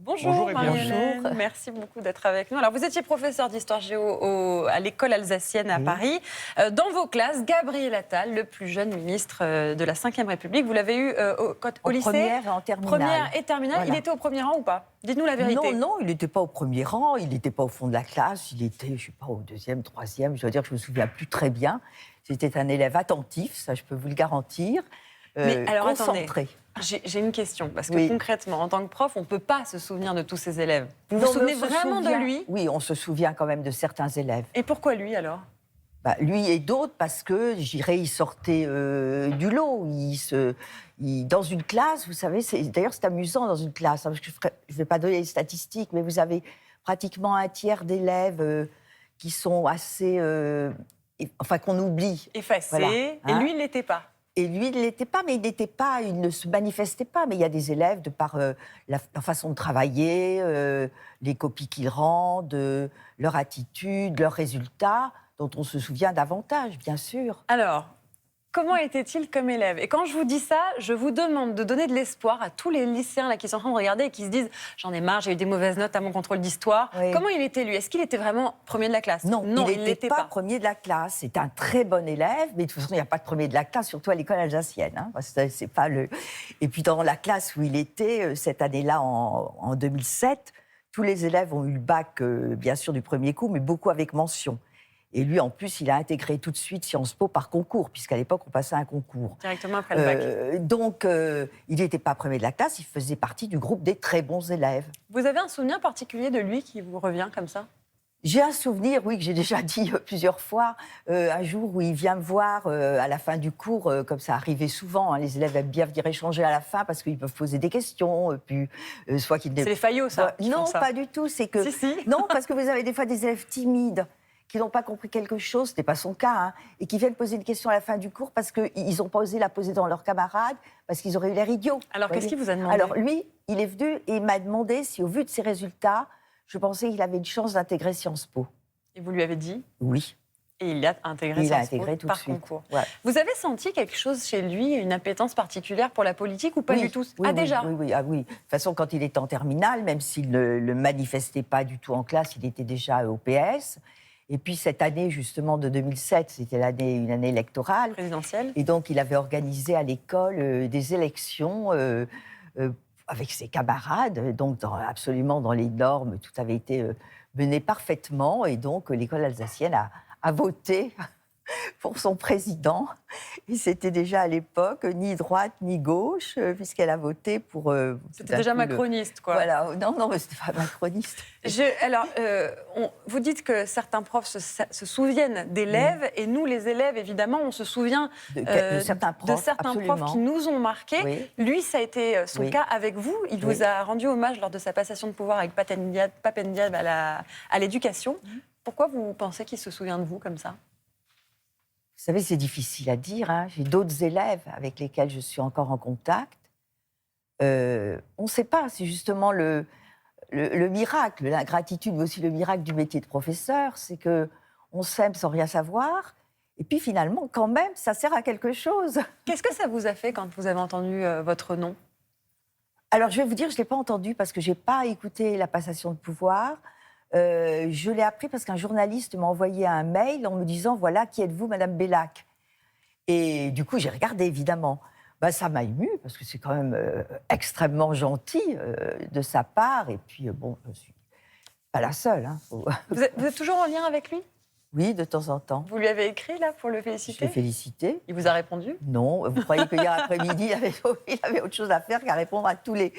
Bonjour et Marie-Hélène, Bonjour. merci beaucoup d'être avec nous. Alors vous étiez professeur d'histoire géo à l'école alsacienne à Paris. Dans vos classes, Gabriel Attal, le plus jeune ministre de la Ve République, vous l'avez eu au lycée, première et en terminale. Première et terminale. Voilà. Il était au premier rang ou pas? Dites-nous la vérité. Non, il n'était pas au premier rang, il n'était pas au fond de la classe, il était, je ne sais pas, au deuxième, troisième, je dois dire que je ne me souviens plus très bien. C'était un élève attentif, ça je peux vous le garantir, Mais alors concentré. attendez, j'ai une question, parce que Oui. concrètement, en tant que prof, on ne peut pas se souvenir de tous ses élèves. Vous vous Non, mais souvenez on se vraiment souvient- de lui? Oui, on se souvient quand même de certains élèves. Et pourquoi lui alors? Lui et d'autres, parce que, je dirais, il sortait du lot. Dans une classe, vous savez, d'ailleurs c'est amusant dans une classe, hein, parce que je ne vais pas donner les statistiques, mais vous avez pratiquement un tiers d'élèves qui sont assez... enfin, qu'on oublie. Effacé, Voilà, et hein. lui, il ne l'était pas. Et lui, il ne l'était pas, mais il ne se manifestait pas. Mais il y a des élèves, de par leur façon de travailler, les copies qu'ils rendent, leur attitude, leurs résultats, dont on se souvient davantage, bien sûr. Alors, comment était-il comme élève? Et quand je vous dis ça, je vous demande de donner de l'espoir à tous les lycéens là, qui sont en train de regarder et qui se disent « J'en ai marre, j'ai eu des mauvaises notes à mon contrôle d'histoire. Oui. Comment il était, lui? Est-ce qu'il était vraiment premier de la classe? Non, il il n'était pas premier de la classe. C'est un très bon élève, mais de toute façon, il n'y a pas de premier de la classe, surtout à l'école alsacienne. Hein. C'est pas le... Et puis, dans la classe où il était, cette année-là, en 2007, tous les élèves ont eu le bac, bien sûr, du premier coup, mais beaucoup avec mention. Et lui, en plus, il a intégré tout de suite Sciences Po par concours, puisqu'à l'époque, on passait un concours. Directement après le bac. Donc, il n'était pas premier de la classe, il faisait partie du groupe des très bons élèves. Vous avez un souvenir particulier de lui qui vous revient comme ça? J'ai un souvenir, oui, que j'ai déjà dit plusieurs fois, un jour où il vient me voir à la fin du cours, comme ça arrivait souvent, hein, les élèves aiment bien venir échanger à la fin parce qu'ils peuvent poser des questions, puis soit qu'ils... C'est les faillots, ça, qui Non, font ça. pas du tout, c'est que... Si. Non, parce que vous avez des fois des élèves timides qui n'ont pas compris quelque chose, ce n'est pas son cas, hein, et qui viennent poser une question à la fin du cours parce qu'ils n'ont pas osé la poser dans leurs camarades, parce qu'ils auraient eu l'air idiots. Alors, qu'est-ce qu'il vous a demandé? Alors, lui, il est venu et il m'a demandé si, au vu de ses résultats, je pensais qu'il avait une chance d'intégrer Sciences Po. Et vous lui avez dit? Oui. Et il a intégré Il a Sciences Po intégré tout de par suite. concours. Ouais. Vous avez senti quelque chose chez lui, une appétence particulière pour la politique ou pas du tout? Oui, Déjà? Oui. De toute façon, quand il était en terminale, même s'il ne le manifestait pas du tout en classe, il était déjà au PS. Et puis cette année, justement, de 2007, c'était une année électorale. Présidentielle. Et donc, il avait organisé à l'école des élections avec ses camarades, donc absolument dans les normes, tout avait été mené parfaitement. Et donc, l'école alsacienne a voté pour son président. Et c'était déjà à l'époque ni droite ni gauche, puisqu'elle a voté pour... C'était déjà macroniste, quoi. Voilà, non, mais c'était pas macroniste. Alors, vous dites que certains profs se souviennent d'élèves, et nous, les élèves, évidemment, on se souvient de certains profs, profs qui nous ont marqués. Oui. Lui, ça a été son cas avec vous. Il vous a rendu hommage lors de sa passation de pouvoir avec Pape Ndiaye à l'éducation. Pourquoi vous pensez qu'il se souvient de vous comme ça? Vous savez, c'est difficile à dire. Hein. J'ai d'autres élèves avec lesquels je suis encore en contact. On ne sait pas. C'est justement le miracle, la gratitude, mais aussi le miracle du métier de professeur. C'est qu'on s'aime sans rien savoir. Et puis finalement, quand même, ça sert à quelque chose. Qu'est-ce que ça vous a fait quand vous avez entendu votre nom? Alors, je vais vous dire, je ne l'ai pas entendu parce que je n'ai pas écouté la passation de pouvoir. Je l'ai appris parce qu'un journaliste m'a envoyé un mail en me disant « Voilà, qui êtes-vous, Madame Bellac ?» Et du coup, j'ai regardé, évidemment. Ça m'a émue, parce que c'est quand même extrêmement gentil de sa part. Et puis, bon, je ne suis pas la seule. Hein. Vous êtes toujours en lien avec lui? Oui, de temps en temps. Vous lui avez écrit, là, pour le Je féliciter? l'ai félicité. Il vous a répondu? Non, vous croyez qu'hier après-midi, il avait autre chose à faire qu'à répondre à tous les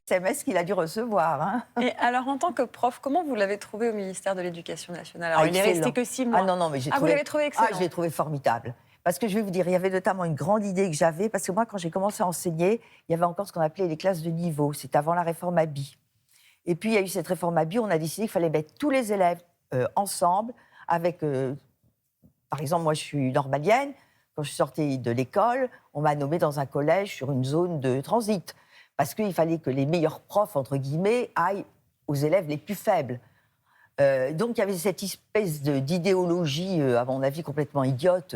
SMS qu'il a dû recevoir. Hein. Et alors, en tant que prof, comment vous l'avez trouvé au ministère de l'Éducation nationale? Alors, il est Excellent. resté que 6 mois. Ah non, mais vous l'avez trouvé excellent? Je l'ai trouvé formidable. Parce que je vais vous dire, il y avait notamment une grande idée que j'avais, parce que moi, quand j'ai commencé à enseigner, il y avait encore ce qu'on appelait les classes de niveau. C'était avant la réforme Abi. Et puis, il y a eu cette réforme Abi, on a décidé qu'il fallait mettre tous les élèves ensemble, avec... par exemple, moi, je suis normalienne. Quand je suis sortie de l'école, on m'a nommée dans un collège sur une zone de transit. Parce qu'il fallait que les meilleurs profs, entre guillemets, aillent aux élèves les plus faibles. Donc, il y avait cette espèce d'idéologie, à mon avis, complètement idiote,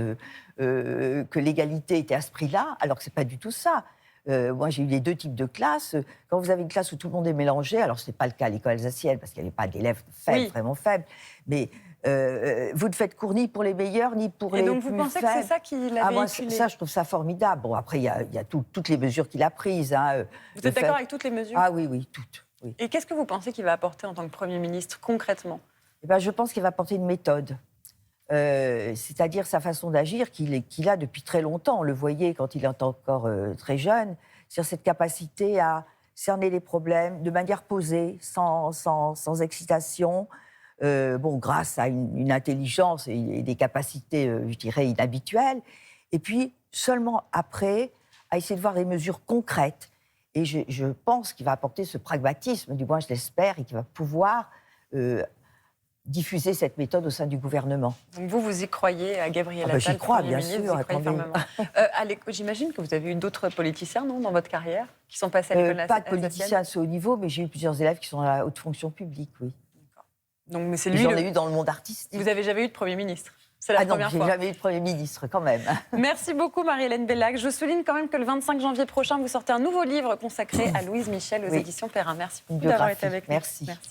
que l'égalité était à ce prix-là, alors que ce n'est pas du tout ça. Moi, j'ai eu les deux types de classes. Quand vous avez une classe où tout le monde est mélangé, alors ce n'est pas le cas à l'école alsacienne, parce qu'il n'y avait pas d'élèves faibles, Oui. vraiment faibles, mais vous ne faites cours ni pour les meilleurs, ni pour les plus faibles. Et donc, vous pensez que c'est ça qui l'a moi, véhiculé? ça, je trouve ça formidable. Bon, après, il y a toutes les mesures qu'il a prises. Hein, Vous êtes d'accord avec toutes les mesures? Ah oui, oui, toutes. Oui. Et qu'est-ce que vous pensez qu'il va apporter en tant que Premier ministre, concrètement? Eh ben, je pense qu'il va apporter une méthode. C'est-à-dire sa façon d'agir qu'il a depuis très longtemps. On le voyait quand il était encore très jeune. C'est-à-dire cette capacité à cerner les problèmes de manière posée, sans excitation, grâce à une intelligence et des capacités, je dirais, inhabituelles. Et puis, seulement après, à essayer de voir des mesures concrètes. Et je pense qu'il va apporter ce pragmatisme, du moins je l'espère, et qu'il va pouvoir diffuser cette méthode au sein du gouvernement. Donc vous y croyez à Gabriel Attal? J'y crois, Premier bien ministre, sûr. vous y croyez fermement. J'imagine que vous avez eu d'autres politiciens, non, dans votre carrière, qui sont passés à l'école alsacienne? Pas de politiciens à ce haut niveau, mais j'ai eu plusieurs élèves qui sont à la haute fonction publique, oui. Donc, mais c'est lui. J'en ai eu dans le monde artistique. Vous n'avez jamais eu de Premier ministre? C'est la première fois. Non, j'ai jamais eu de Premier ministre, quand même. Merci beaucoup, Marie-Hélène Bellac. Je souligne quand même que le 25 janvier prochain, vous sortez un nouveau livre consacré à Louise Michel aux éditions Perrin. Merci beaucoup d'avoir été avec nous. Merci.